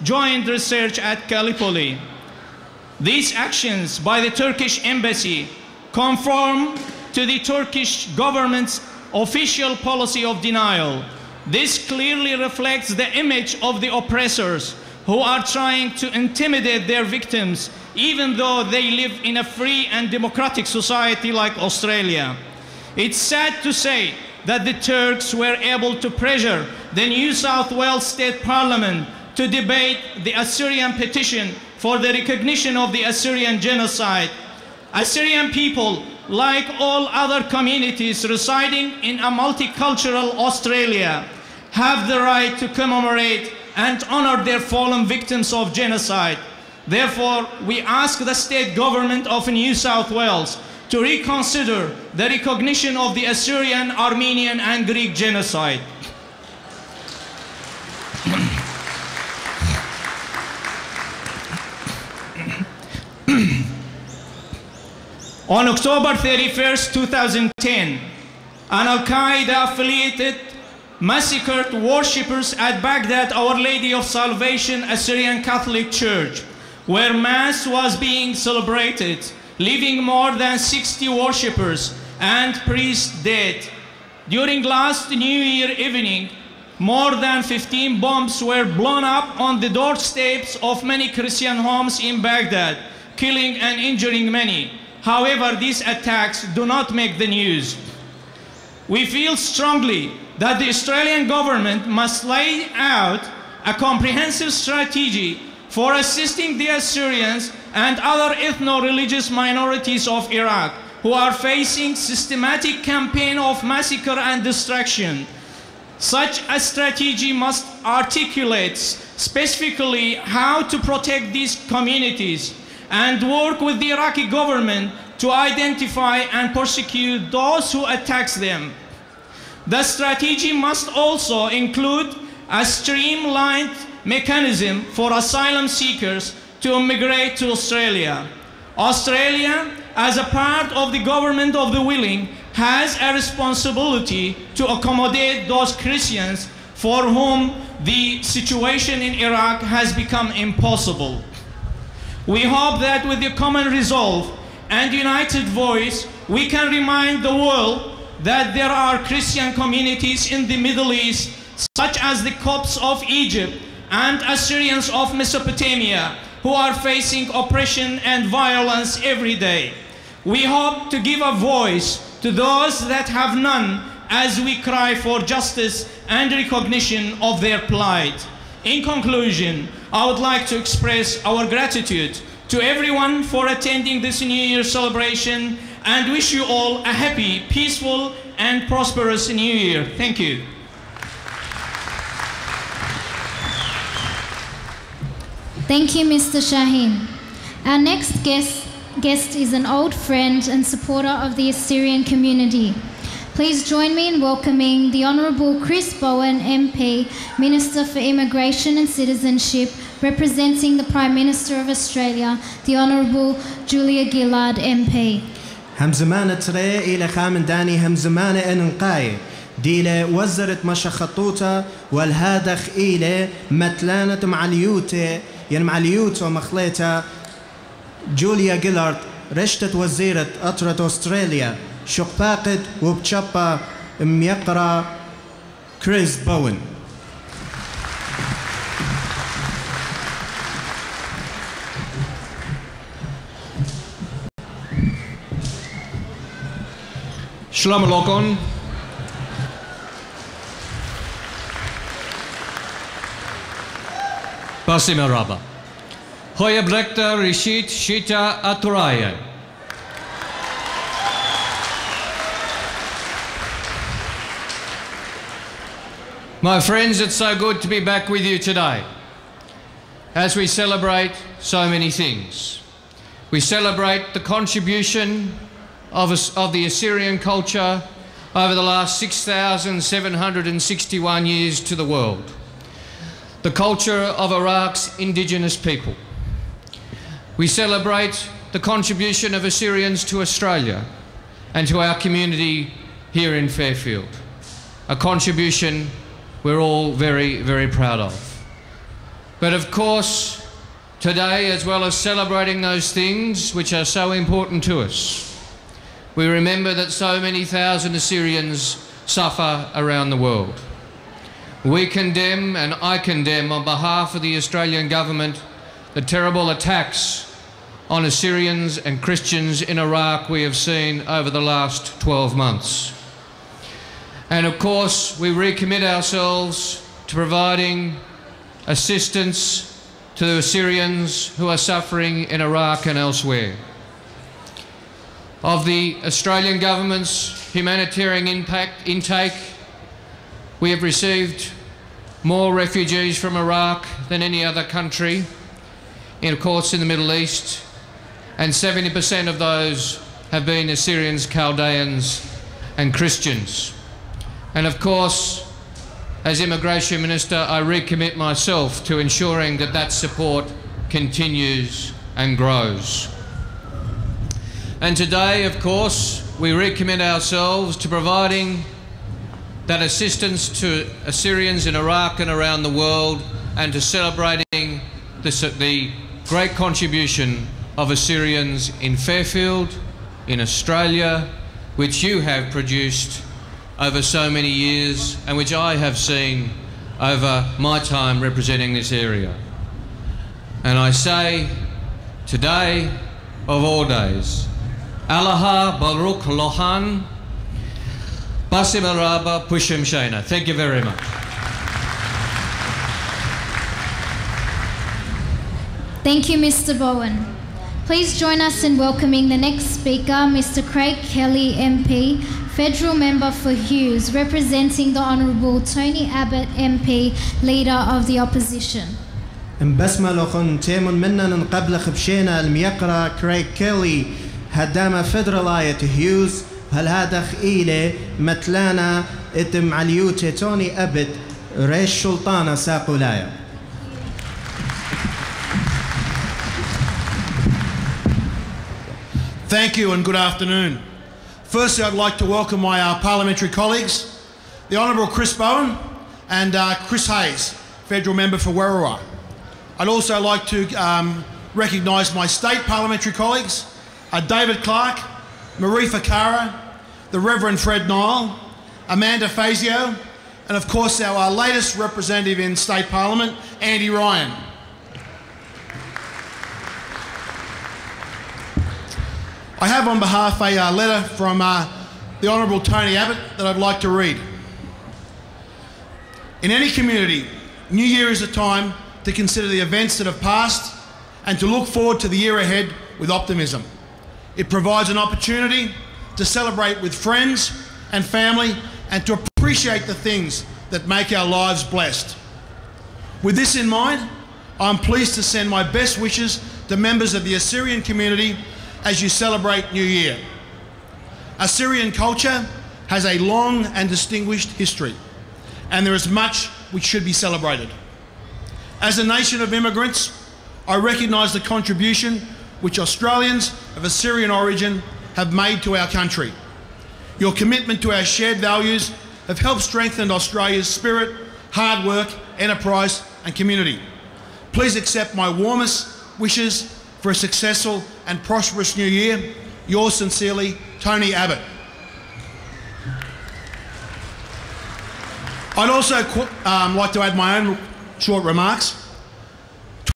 joint research at Gallipoli. These actions by the Turkish embassy conform to the Turkish government's official policy of denial. This clearly reflects the image of the oppressors who are trying to intimidate their victims, even though they live in a free and democratic society like Australia. It's sad to say that the Turks were able to pressure the New South Wales State Parliament to debate the Assyrian petition for the recognition of the Assyrian genocide. Assyrian people, like all other communities residing in a multicultural Australia, have the right to commemorate and honor their fallen victims of genocide. Therefore, we ask the state government of New South Wales to reconsider the recognition of the Assyrian, Armenian, and Greek genocide. On October 31st, 2010, an Al-Qaeda-affiliated massacred worshippers at Baghdad Our Lady of Salvation Assyrian Catholic Church, where Mass was being celebrated, leaving more than 60 worshippers and priests dead. During last New Year evening, more than 15 bombs were blown up on the doorsteps of many Christian homes in Baghdad, killing and injuring many. However, these attacks do not make the news. We feel strongly that the Australian government must lay out a comprehensive strategy for assisting the Assyrians and other ethno-religious minorities of Iraq who are facing systematic campaign of massacre and destruction. Such a strategy must articulate specifically how to protect these communities and work with the Iraqi government to identify and prosecute those who attack them. The strategy must also include a streamlined mechanism for asylum seekers to immigrate to Australia. Australia, as a part of the government of the willing, has a responsibility to accommodate those Christians for whom the situation in Iraq has become impossible. We hope that with the common resolve and united voice, we can remind the world that there are Christian communities in the Middle East, such as the Copts of Egypt and Assyrians of Mesopotamia, who are facing oppression and violence every day. We hope to give a voice to those that have none as we cry for justice and recognition of their plight. In conclusion, I would like to express our gratitude to everyone for attending this New Year celebration and wish you all a happy, peaceful, and prosperous New Year. Thank you. Thank you, Mr. Shahen. Our next guest is an old friend and supporter of the Assyrian community. Please join me in welcoming the Honourable Chris Bowen, MP, Minister for Immigration and Citizenship, representing the Prime Minister of Australia, the Honourable Julia Gillard, MP. هم زمانة تري إلى خامن داني هم زمانة إنقاي ديلة وزرت مشا خطوطة والهادخ إلى متلانة معليوتة يعني معليوتة ومخليتة جوليا جيلارد رشتة وزيرة أطرة أستراليا شقباقت وبتشبا ميقرا كريس بوين. Shalom Alaikum. Basim Araba. Hoya Brekta Rishit Shita Aturaya. My friends, it's so good to be back with you today as we celebrate so many things. We celebrate the contribution of the Assyrian culture over the last 6,761 years to the world. The culture of Iraq's indigenous people. We celebrate the contribution of Assyrians to Australia and to our community here in Fairfield. A contribution we're all very, very proud of. But of course, today, as well as celebrating those things which are so important to us, we remember that so many thousand Assyrians suffer around the world. We condemn, and I condemn on behalf of the Australian government, the terrible attacks on Assyrians and Christians in Iraq we have seen over the last 12 months. And of course, we recommit ourselves to providing assistance to the Assyrians who are suffering in Iraq and elsewhere. Of the Australian government's humanitarian intake, we have received more refugees from Iraq than any other country, of course, in the Middle East, and 70% of those have been Assyrians, Chaldeans and Christians. And of course, as Immigration Minister, I recommit myself to ensuring that that support continues and grows. And today, of course, we recommit ourselves to providing that assistance to Assyrians in Iraq and around the world, and to celebrating the great contribution of Assyrians in Fairfield, in Australia, which you have produced over so many years and which I have seen over my time representing this area. And I say, today of all days, Allaha Baruch Lohan, Basim Araba Pushim Shaina. Thank you very much. Thank you, Mr. Bowen. Please join us in welcoming the next speaker, Mr. Craig Kelly MP, Federal Member for Hughes, representing the Honourable Tony Abbott MP, Leader of the Opposition. بسمة لخن تيمون منن قبل خبشينا الميقرة كريغ كيلي هدامة فدرالاية هيوز هل هذا خيلة متلانا اتم عليوتي توني أبد ريش شلطانة ساقولايا. Thank you and good afternoon. Firstly, I'd like to welcome my parliamentary colleagues, the Honourable Chris Bowen and Chris Hayes, Federal Member for Werriwa. I'd also like to recognise my state parliamentary colleagues, David Clark, Marie Fakara, the Reverend Fred Nile, Amanda Fazio, and of course our latest representative in State Parliament, Andy Ryan. I have on behalf a letter from the Honourable Tony Abbott that I'd like to read. In any community, New Year is a time to consider the events that have passed and to look forward to the year ahead with optimism. It provides an opportunity to celebrate with friends and family and to appreciate the things that make our lives blessed. With this in mind, I'm pleased to send my best wishes to members of the Assyrian community as you celebrate New Year. Assyrian culture has a long and distinguished history, and there is much which should be celebrated. As a nation of immigrants, I recognise the contribution which Australians of Assyrian origin have made to our country. Your commitment to our shared values have helped strengthen Australia's spirit, hard work, enterprise and community. Please accept my warmest wishes for a successful and prosperous new year. Yours sincerely, Tony Abbott. I'd also like to add my own short remarks.